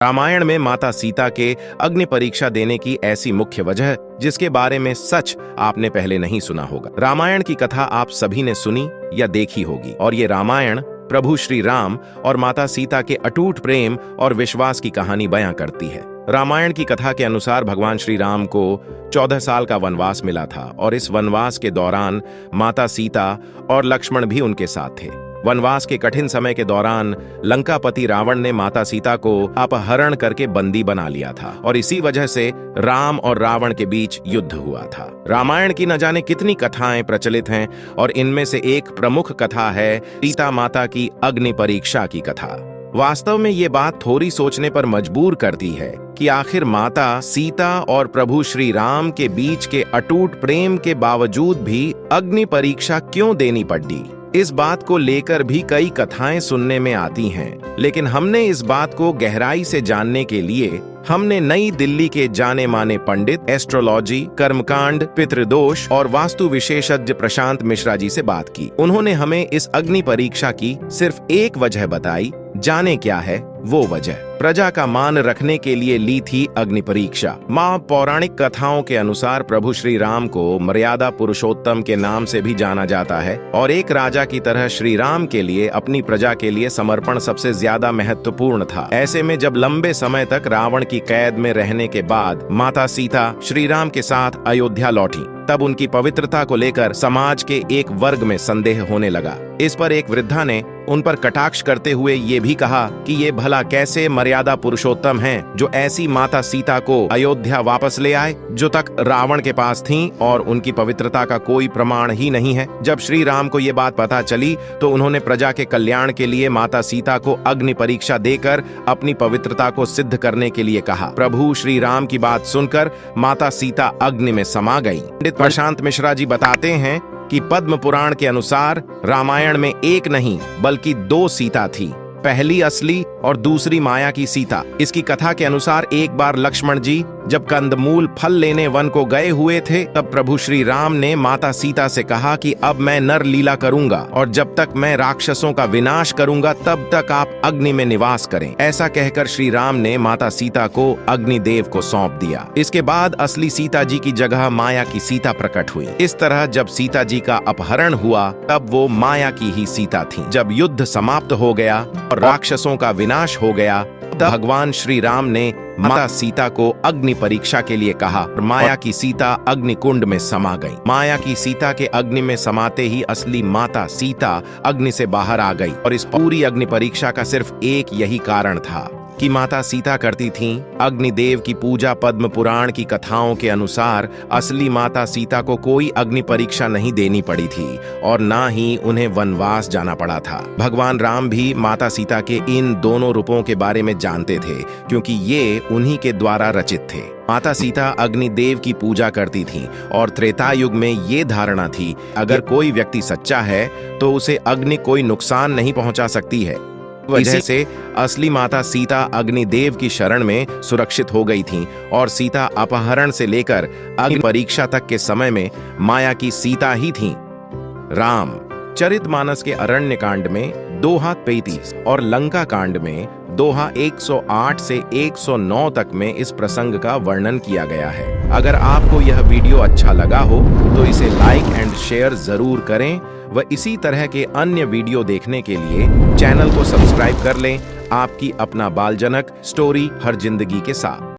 रामायण में माता सीता के अग्नि परीक्षा देने की ऐसी मुख्य वजह जिसके बारे में सच आपने पहले नहीं सुना होगा। रामायण की कथा आप सभी ने सुनी या देखी होगी और ये रामायण प्रभु श्री राम और माता सीता के अटूट प्रेम और विश्वास की कहानी बयां करती है। रामायण की कथा के अनुसार भगवान श्री राम को 14 साल का वनवास मिला था और इस वनवास के दौरान माता सीता और लक्ष्मण भी उनके साथ थे। वनवास के कठिन समय के दौरान लंकापति रावण ने माता सीता को अपहरण करके बंदी बना लिया था और इसी वजह से राम और रावण के बीच युद्ध हुआ था। रामायण की न जाने कितनी कथाएं प्रचलित हैं और इनमें से एक प्रमुख कथा है सीता माता की अग्नि परीक्षा की कथा। वास्तव में ये बात थोड़ी सोचने पर मजबूर करती है कि आखिर माता सीता और प्रभु श्री राम के बीच के अटूट प्रेम के बावजूद भी अग्नि परीक्षा क्यों देनी पड़ी। इस बात को लेकर भी कई कथाएं सुनने में आती हैं, लेकिन हमने इस बात को गहराई से जानने के लिए हमने नई दिल्ली के जाने माने पंडित, एस्ट्रोलॉजी, कर्मकांड, पितृदोष और वास्तु विशेषज्ञ प्रशांत मिश्रा जी से बात की। उन्होंने हमें इस अग्नि परीक्षा की सिर्फ एक वजह बताई। जाने क्या है वो वजह? प्रजा का मान रखने के लिए ली थी अग्नि परीक्षा। मां पौराणिक कथाओं के अनुसार प्रभु श्री राम को मर्यादा पुरुषोत्तम के नाम से भी जाना जाता है और एक राजा की तरह श्री राम के लिए अपनी प्रजा के लिए समर्पण सबसे ज्यादा महत्वपूर्ण था। ऐसे में जब लंबे समय तक रावण की कैद में रहने के बाद माता सीता श्री राम के साथ अयोध्या लौटी, तब उनकी पवित्रता को लेकर समाज के एक वर्ग में संदेह होने लगा। इस पर एक वृद्धा ने उन पर कटाक्ष करते हुए ये भी कहा कि ये भला कैसे मर्यादा पुरुषोत्तम हैं जो ऐसी माता सीता को अयोध्या वापस ले आए जो तक रावण के पास थीं और उनकी पवित्रता का कोई प्रमाण ही नहीं है। जब श्री राम को ये बात पता चली तो उन्होंने प्रजा के कल्याण के लिए माता सीता को अग्नि परीक्षा देकर अपनी पवित्रता को सिद्ध करने के लिए कहा। प्रभु श्री राम की बात सुनकर माता सीता अग्नि में समा गई। पंडित प्रशांत मिश्रा जी बताते हैं कि पद्म पुराण के अनुसार रामायण में एक नहीं बल्कि 2 सीता थी, पहली असली और दूसरी माया की सीता। इसकी कथा के अनुसार एक बार लक्ष्मण जी जब कंदमूल फल लेने वन को गए हुए थे तब प्रभु श्री राम ने माता सीता से कहा कि अब मैं नर लीला करूंगा और जब तक मैं राक्षसों का विनाश करूंगा तब तक आप अग्नि में निवास करें। ऐसा कहकर श्री राम ने माता सीता को अग्निदेव को सौंप दिया। इसके बाद असली सीता जी की जगह माया की सीता प्रकट हुई। इस तरह जब सीता जी का अपहरण हुआ तब वो माया की ही सीता थी। जब युद्ध समाप्त हो गया और राक्षसों का विनाश हो गया तब भगवान श्री राम ने माता सीता को अग्नि परीक्षा के लिए कहा। माया की सीता अग्नि कुंड में समा गई। माया की सीता के अग्नि में समाते ही असली माता सीता अग्नि से बाहर आ गई और इस पूरी अग्नि परीक्षा का सिर्फ एक यही कारण था कि माता सीता करती थीं अग्निदेव की पूजा। पद्म पुराण की कथाओं के अनुसार असली माता सीता को कोई अग्नि परीक्षा नहीं देनी पड़ी थी और ना ही उन्हें वनवास जाना पड़ा था। भगवान राम भी माता सीता के इन दोनों रूपों के बारे में जानते थे क्योंकि ये उन्हीं के द्वारा रचित थे। माता सीता अग्निदेव की पूजा करती थीं और त्रेता युग में ये धारणा थी अगर कोई व्यक्ति सच्चा है तो उसे अग्नि कोई नुकसान नहीं पहुंचा सकती है। वजह से असली माता सीता अग्निदेव की शरण में सुरक्षित हो गई थीं और सीता अपहरण से लेकर अग्नि परीक्षा तक के समय में माया की सीता ही थीं। राम चरितमानस के अरण्य कांड में दोहा 33 और लंका कांड में दोहा 108 से 109 तक में इस प्रसंग का वर्णन किया गया है। अगर आपको यह वीडियो अच्छा लगा हो तो इसे लाइक एंड शेयर जरूर करें व इसी तरह के अन्य वीडियो देखने के लिए चैनल को सब्सक्राइब कर लें। आपकी अपना बालजनक स्टोरी हर जिंदगी के साथ।